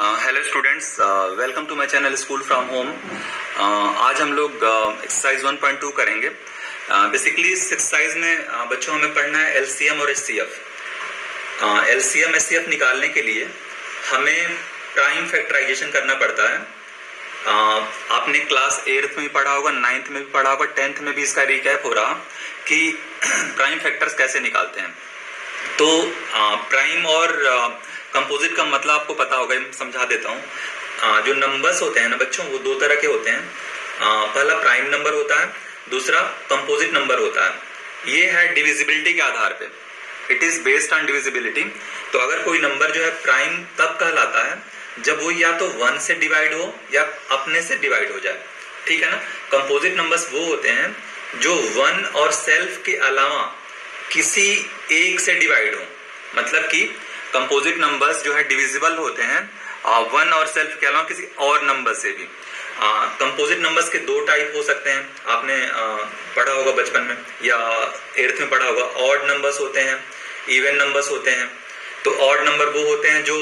Hello students, welcome to my channel school from home. आज हम लोग एक्सरसाइज 1.2 करेंगे। बेसिकली इस एक्सरसाइज में बच्चों हमें पढ़ना है एलसीएम और एचसीएफ। एलसीएम एचसीएफ निकालने के लिए हमें प्राइम फैक्टराइजेशन करना पड़ता है। आपने क्लास 8th में भी पढ़ा होगा, 9th में भी पढ़ा होगा, 10th में भी इसका रिकैप हो रहा कि प्राइम फैक्टर्स कैसे निकालते हैं। तो प्राइम और कंपोजिट का मतलब आपको पता होगा, समझा देता हूँ। जो नंबर्स होते हैं ना बच्चों, वो दो तरह के होते हैं। पहला प्राइम नंबर होता है, दूसरा कंपोजिट नंबर होता है। ये है डिविजिबिलिटी के आधार पे, it is based on divisibility. तो अगर कोई नंबर जो है प्राइम तब कहलाता है जब वो या तो 1 से डिवाइड हो या अपने से डिवाइड हो जाए, ठीक है ना। कंपोजिट नंबर्स वो होते हैं जो 1 और सेल्फ के अलावा किसी एक से डिवाइड हो। मतलब कि कंपोजिट नंबर्स जो है डिविजिबल होते हैं 1 और सेल्फ के अलावा किसी और नंबर से भी। कंपोजिट नंबर्स के दो टाइप हो सकते हैं, आपने पढ़ा होगा बचपन में या 8th में पढ़ा होगा। ऑड नंबर्स होते हैं, इवन नंबर्स होते हैं। तो ऑड नंबर वो होते हैं जो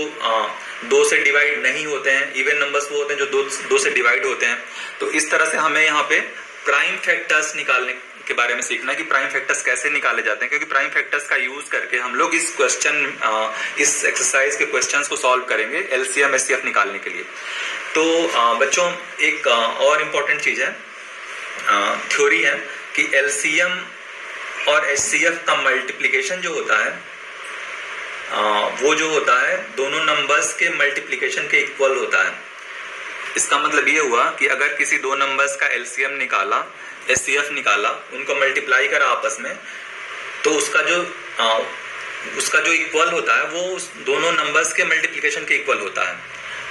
2 से डिवाइड नहीं होते हैं, इवन नंबर्स वो होते हैं जो 2 से डिवाइड होते हैं। तो इस तरह से हमें यहाँ पे प्राइम फैक्टर्स निकालने के बारे में सीखना है कि प्राइम फैक्टर्स कैसे निकाले जाते हैं, क्योंकि प्राइम फैक्टर्स का यूज करके हम लोग इस एक्सरसाइज के क्वेश्चंस को सॉल्व करेंगे एलसीएम एचसीएफ निकालने के लिए। तो बच्चों एक और इम्पोर्टेंट चीज है, थ्योरी है कि एलसीएम और एचसीएफ का मल्टीप्लीकेशन जो होता है वो जो होता है दोनों नंबर्स के मल्टीप्लीकेशन के इक्वल होता है। इसका मतलब ये हुआ कि अगर किसी दो नंबर्स का एलसीएम निकाला, एचसीएफ निकाला, उनको मल्टीप्लाई करा आपस में, तो उसका जो इक्वल होता है वो उस दोनों नंबर्स के मल्टीप्लिकेशन के इक्वल होता है।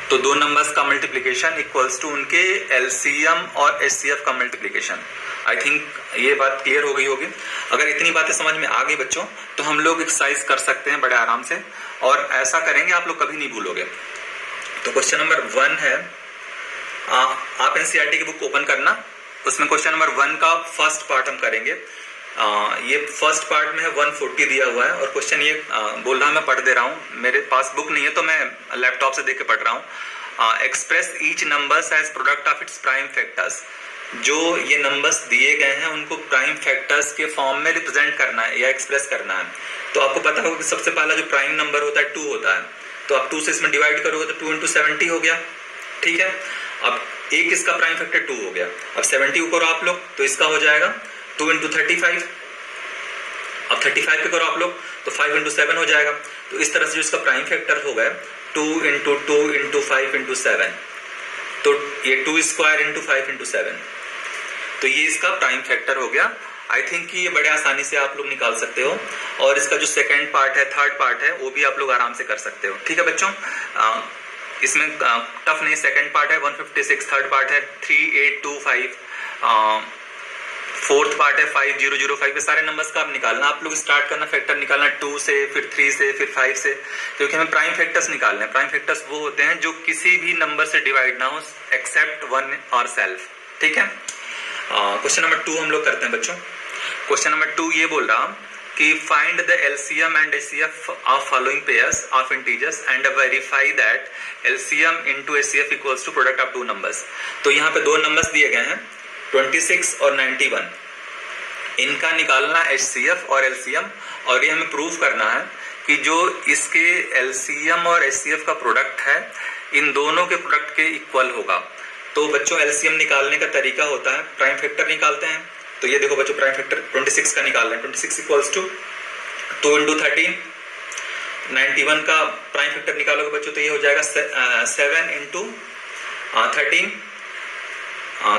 तो दो नंबर्स का मल्टीप्लिकेशन इक्वल्स टू उनके एलसीएम और एचसीएफ का मल्टीप्लिकेशन। आई थिंक ये बात क्लियर हो गई होगी। अगर इतनी बातें समझ में आ गई बच्चों, तो हम लोग एक्सरसाइज कर सकते हैं बड़े आराम से, और ऐसा करेंगे आप लोग कभी नहीं भूलोगे। तो क्वेश्चन नंबर 1 है, आप एनसीईआरटी की बुक ओपन करना, उसमें क्वेश्चन नंबर 1 का फर्स्ट पार्ट हम करेंगे। ये फर्स्ट पार्ट में है 140 दिया हुआ है, और क्वेश्चन ये बोल रहा मैं पढ़ दे रहा हूँ। मेरे पास बुक नहीं है तो मैं लैपटॉप से देख के पढ़ रहा हूँ। Express each numbers as product of its prime factors. जो ये नंबर्स दिए गए हैं उनको प्राइम फैक्टर्स के फॉर्म में रिप्रेजेंट करना है या एक्सप्रेस करना है। तो आपको पता होगा कि सबसे पहला जो प्राइम नंबर होता है 2 होता है। तो आप 2 से इसमें डिवाइड करोगे तो 2 × 70 हो गया, ठीक है। अब एक इसका प्राइम फैक्टर 2 हो गया। अब 70 को करो आप लोग तो इसका हो जाएगा 2 × 35। अब 35 पे करो आप लोग तो 5 × 7 हो जाएगा। तो इस तरह से जो इसका प्राइम फैक्टर हो गया 2 × 2 × 5 × 7, तो ये 2² × 5 × 7, तो ये इसका प्राइम फैक्टर हो गया। आई थिंक कि ये बड़े आसानी से आप लोग निकाल सकते हो, और इसका जो सेकेंड पार्ट है, थर्ड पार्ट है, वो भी आप लोग आराम से कर सकते हो, ठीक है बच्चों। इसमें टफ नहीं। सेकंड पार्ट है 156, थर्ड पार्ट है 3825, फोर्थ पार्ट है 5005। ये सारे नंबर्स का आप निकालना, आप लोग स्टार्ट करना फैक्टर निकालना 2 से, फिर 3 से, फिर 5 से, क्योंकि हमें प्राइम फैक्टर्स निकालने हैं। प्राइम फैक्टर्स वो होते हैं जो किसी भी नंबर से डिवाइड ना हो एक्सेप्ट 1 और सेल्फ, ठीक है। क्वेश्चन नंबर 2 हम लोग करते हैं बच्चों। क्वेश्चन नंबर 2 ये बोल रहा कि find the LCM and HCF of following pairs of integers and verify that LCM into HCF equals to product of 2 numbers. तो यहाँ पे 2 नंबर्स दिए गए हैं 26 और 91। इनका निकालना एचसीएफ और एलसीएम, और ये हमें प्रूव करना है कि जो इसके एलसीएम और एचसीएफ का प्रोडक्ट है इन दोनों के प्रोडक्ट के इक्वल होगा। तो बच्चों एलसीएम निकालने का तरीका होता है, प्राइम फैक्टर निकालते हैं। तो ये देखो बच्चों प्राइम फैक्टर 26 का निकाल रहे हैं। 26 इक्वल्स टू 2 × 13। 91 का प्राइम फैक्टर निकालोगे बच्चों तो ये हो जाएगा 7 × 13।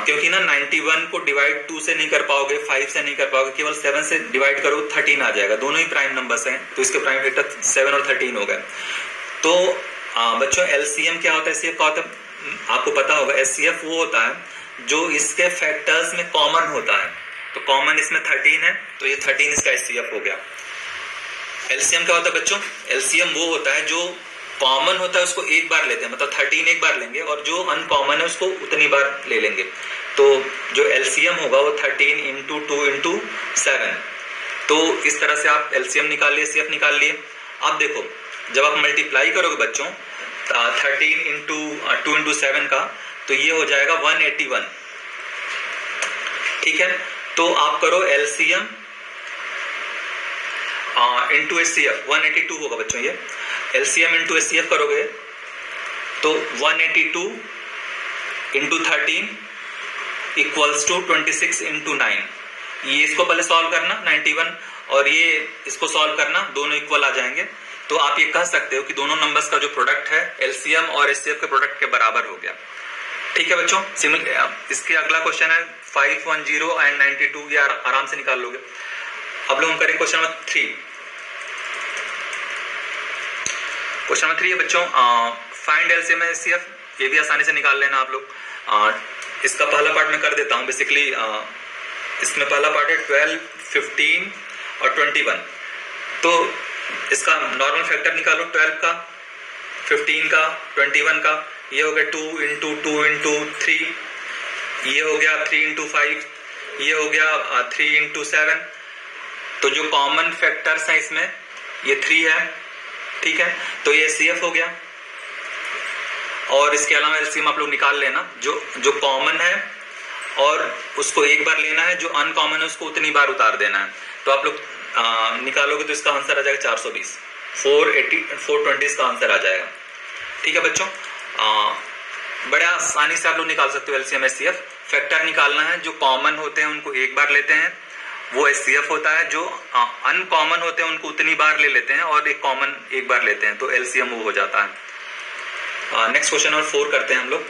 क्योंकि ना 91 को डिवाइड 2 से नहीं कर पाओगे, 5 से नहीं कर पाओगे, केवल 7 से डिवाइड करो 13 आ जाएगा। दोनों ही प्राइम नंबर्स हैं, तो इसके प्राइम फैक्टर 7 और 13 हो गए। तो बच्चों एलसीएम क्या होता है, एचसीएफ क्या होता है, आपको पता होगा। एचसीएफ वो होता है जो इसके फैक्टर्स में कॉमन होता है। तो कॉमन इसमें 13 है, तो ये 13 इसका एचसीएफ हो गया। एलसीएम क्या होता है बच्चों, एलसीएम वो होता है जो कॉमन होता है उसको एक बार लेते हैं, मतलब 13 एक बार लेंगे, और जो अनकॉमन है उसको उतनी बार ले लेंगे। तो जो एलसीएम होगा वो 13 × 2 × 7। तो इस तरह से आप एलसीएम निकाल लिए, एचसीएफ निकाल लिए। अब देखो जब आप मल्टीप्लाई करोगे बच्चों 13 इंटू 2 इंटू 7 का, तो ये हो जाएगा 181। ठीक है, तो आप करो एलसीएम इंटू एचसीएफ, 182 होगा बच्चों। ये एलसीएम इंटू एचसीएफ करोगे तो 182 इंटू 13 इक्वल्स टू 26 इंटू 9। ये इसको पहले सॉल्व करना 91, और ये इसको सॉल्व करना, दोनों इक्वल आ जाएंगे। तो आप ये कह सकते हो कि दोनों नंबर्स का जो प्रोडक्ट है एलसीएम और एचसीएफ के प्रोडक्ट के बराबर हो गया। ठीक है बच्चों, इसके अगला क्वेश्चन है 510 एंड 92, ये आराम से निकाल लोगे। अब लोग हम करेंगे क्वेश्चन नंबर 3। क्वेश्चन नंबर 3 है बच्चों, फाइंड एलसीएम एंड एचसीएफ। ये भी आसानी से निकाल लेना आप लोग। इसका पहला पार्ट मैं कर देता हूं। बेसिकली इसमें पहला पार्ट है 12, 15 और 21। तो इसका नॉर्मल फैक्टर निकालो 12 का, 15 का, 21 का। ये हो गया 2 इंटू 2 इंटू 3, ये हो गया 3 इंटू 5, ये हो गया 3 इंटू 7। तो जो कॉमन फैक्टर्स हैं इसमें ये 3 है। ठीक है, तो ये एचसीएफ हो गया, और इसके अलावा एलसीएम आप लोग निकाल लेना। जो कॉमन है और उसको एक बार लेना है, जो अनकॉमन है उसको उतनी बार उतार देना है। तो आप लोग निकालोगे तो इसका आंसर आ जाएगा 420, 420 इसका आंसर आ जाएगा। ठीक है बच्चों, बड़े आसानी से आप लोग निकाल सकते हो एलसीएम एचसीएफ। फैक्टर निकालना है, जो कॉमन होते हैं उनको एक बार लेते हैं, वो एचसीएफ होता है। जो अनकॉमन होते हैं उनको उतनी बार ले लेते हैं, और एक कॉमन एक बार लेते हैं, तो एलसीएम वो हो जाता है। नेक्स्ट क्वेश्चन नंबर 4 करते हैं हम लोग।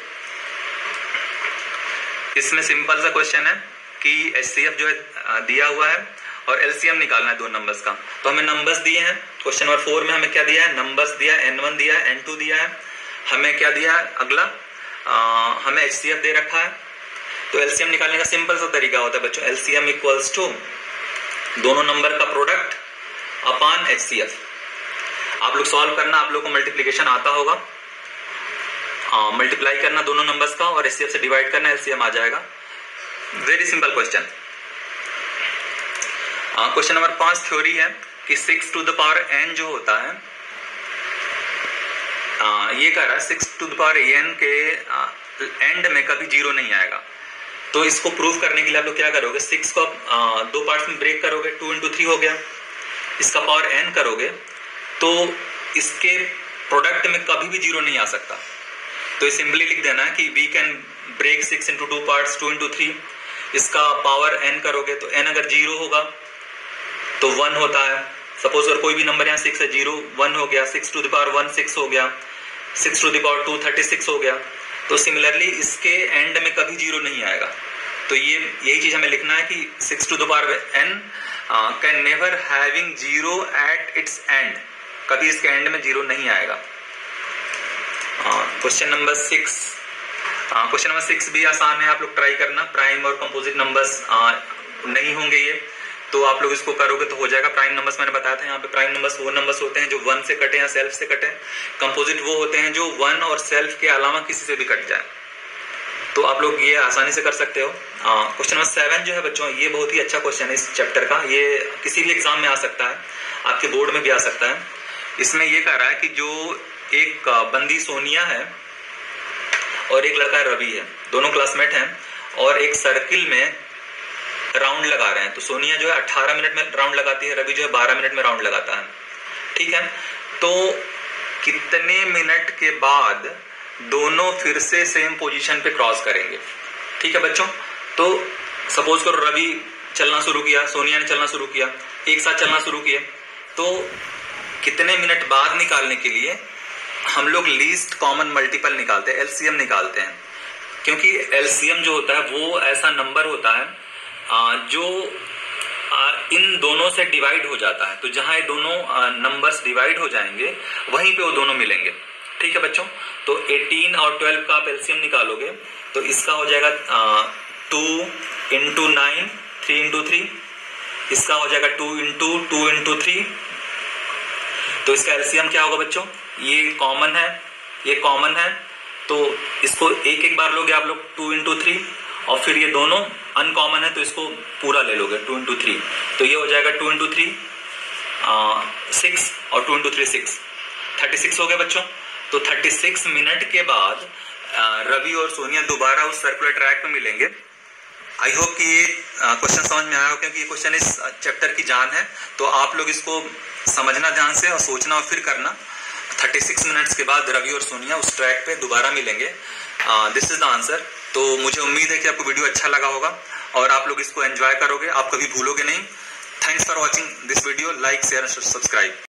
इसमें सिंपल सा क्वेश्चन है कि एचसीएफ जो है दिया हुआ है और एलसीएम निकालना है दो नंबर्स का। तो हमें नंबर्स दिए हैं, क्वेश्चन नंबर 4 में हमें क्या दिया है, नंबर्स दिया है, n1 दिया है, n2 दिया है। हमें क्या दिया है अगला, हमें एचसीएफ दे रखा है। तो एलसीएम निकालने का सिंपल सा तरीका होता है बच्चों, एलसीएम इक्वल्स टू दोनों नंबर का प्रोडक्ट अपॉन एचसीएफ। आप लोग सॉल्व करना, आप लोग को मल्टीप्लीकेशन आता होगा। मल्टीप्लाई करना दोनों नंबर्स का और एचसीएफ से डिवाइड करना, एलसीएम आ जाएगा। Very simple question. Question number 5 theory है कि 6 टू द पावर n जो होता है, ये कह रहा है 6 टू द पावर n के एंड में कभी 0 नहीं आएगा। तो इसको प्रूव करने के लिए आप लोग क्या करोगे, 6 को दो पार्ट्स में ब्रेक करोगे, 2 इंटू 3 हो गया। इसका पावर n करोगे तो इसके प्रोडक्ट में कभी भी 0 नहीं आ सकता। तो ये सिंपली लिख देना है कि we can break 6 into 2 parts, 2 into 3। इसका पावर n करोगे तो n अगर 0 होगा तो 1 होता है। सपोज अगर कोई भी नंबर यहाँ 6 है, 0 1 हो गया, 6 टू द पावर 1 6 हो गया, 6 टू द पावर 2 36 हो गया। तो सिमिलरली इसके एंड में कभी 0 नहीं आएगा। तो यही चीज हमें लिखना है कि 6 to the power n can never having 0 at its end, कभी इसके एंड में 0 नहीं आएगा। क्वेश्चन नंबर 6, क्वेश्चन नंबर 6 भी आसान है, आप लोग ट्राई करना। प्राइम और कंपोजिट नंबर्स नहीं होंगे ये, तो आप लोग इसको करोगे तो हो जाएगा। प्राइम नंबर्स मैंने बताया था, यहाँ पे प्राइम नंबर्स वो नंबर्स होते हैं जो 1 से कटे या सेल्फ से कटे। कंपोजिट वो होते हैं जो 1 और सेल्फ के अलावा किसी से भी कट जाए। तो आप लोग ये आसानी से कर सकते हो। क्वेश्चन नंबर 7 जो है बच्चों, ये बहुत ही अच्छा क्वेश्चन है इस चैप्टर का। ये किसी भी एग्जाम में आ सकता है, आपके बोर्ड में भी आ सकता है। इसमें ये कह रहा है कि जो एक बंदी सोनिया है और एक लड़का रवि है, दोनों क्लासमेट हैं और एक सर्किल में राउंड लगा रहे हैं। तो सोनिया जो है 18 मिनट में राउंड लगाती है, रवि जो है 12 मिनट में राउंड लगाता है। ठीक है, तो कितने मिनट के बाद दोनों फिर से सेम पोजीशन पे क्रॉस करेंगे। ठीक है बच्चों, तो सपोज करो रवि चलना शुरू किया, सोनिया ने चलना शुरू किया, एक साथ चलना शुरू किए, तो कितने मिनट बाद निकालने के लिए हम लोग लीस्ट कॉमन मल्टीपल निकालते हैं, एलसीएम निकालते हैं। क्योंकि एलसीएम जो होता है वो ऐसा नंबर होता है जो इन दोनों से डिवाइड हो जाता है। तो जहां ये दोनों नंबर्स डिवाइड हो जाएंगे वहीं पे वो दोनों मिलेंगे। ठीक है बच्चों, तो 18 और 12 का आप एलसीएम निकालोगे तो इसका हो जाएगा 2 इंटू 9, 3 इंटू 3। इसका हो जाएगा 2 इंटू 3। तो इसका एलसीएम क्या होगा बच्चों, ये कॉमन है, ये कॉमन है, तो इसको एक एक बार लोगे आप लोग 2 इंटू 3, और फिर ये दोनों अनकॉमन है तो इसको पूरा ले लोगे 2 इंटू 3। तो ये हो जाएगा 2 इंटू 3 6 और 2 इंटू 3 6, 36 हो गया बच्चों। तो 36 मिनट के बाद रवि और सोनिया दोबारा उस सर्कुलर ट्रैक पे मिलेंगे। आई होप कि ये क्वेश्चन समझ में आया हो, क्योंकि ये क्वेश्चन इस चैप्टर की जान है। तो आप लोग इसको समझना ध्यान से और सोचना और फिर करना। 36 मिनट्स के बाद रवि और सोनिया उस ट्रैक पे दोबारा मिलेंगे। This is the answer. तो मुझे उम्मीद है कि आपको वीडियो अच्छा लगा होगा और आप लोग इसको एंजॉय करोगे, आप कभी भूलोगे नहीं। Thanks for watching this video. Like, share and subscribe.